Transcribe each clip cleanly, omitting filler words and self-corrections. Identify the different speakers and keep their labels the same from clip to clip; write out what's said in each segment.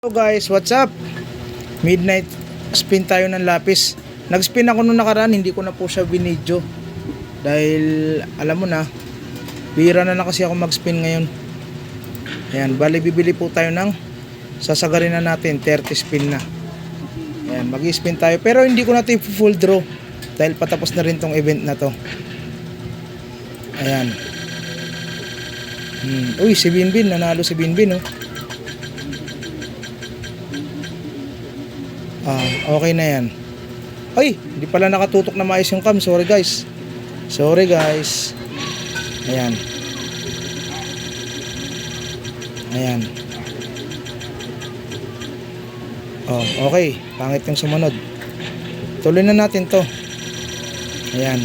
Speaker 1: So guys, what's up? Midnight spin tayo ng lapis. Nag-spin ako nung nakaraan, hindi ko na po siya binidyo. Dahil alam mo na, bihira na kasi ako mag-spin ngayon. Ayan, bali bibili po tayo ng sasagarin na natin, 30 spin na. Ayan, mag-spin tayo. Pero hindi ko na ito full draw dahil patapos na rin tong event na to. Ayan. Uy, si Binbin, nanalo si Binbin, oh. Okay na yan. Ay, hindi pala nakatutok na maayos yung cam. Sorry guys. Ayan. Okay. Pangit yung sumunod. Tuloy na natin to. Ayan.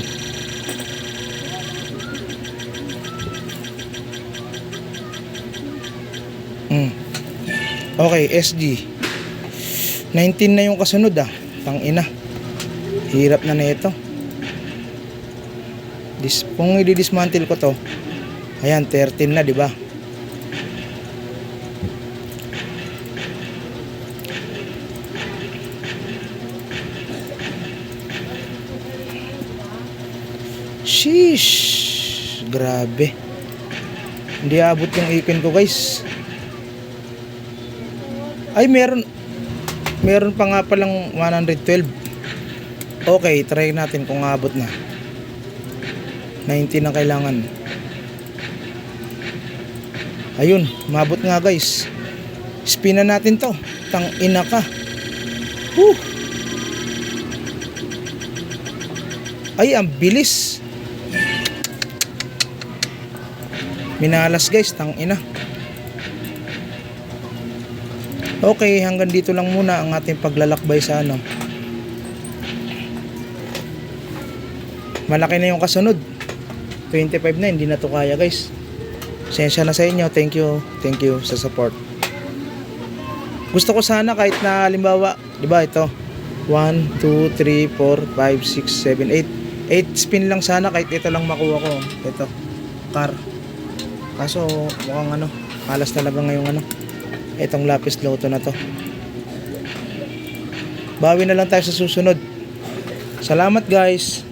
Speaker 1: Okay, SG 19 na yung kasunod, tangina. Hirap na ito. Kung i-dismantle ko to, ayan, 13 na, di ba? Sheesh, grabe. Hindi abot yung ipin ko, guys. Ay, meron pa nga palang 112. Okay, try natin kung abot na. 90 na kailangan. Ayun, mabot nga guys. Spin na natin to. Tang ina ka. Ay, ang bilis. Minalas guys, tang ina. Okay, hanggang dito lang muna ang ating paglalakbay sa ano. Malaki na yung kasunod. 25 na, hindi na to kaya guys. Sensya na sa inyo. Thank you sa support. Gusto ko sana kahit na halimbawa, di ba ito? 1, 2, 3, 4, 5, 6, 7, 8. 8 spin lang sana kahit ito lang makuha ko. Ito, car. Kaso mukhang malas talaga ngayong itong lapis loto na to. Bawi na lang tayo sa susunod. Salamat guys.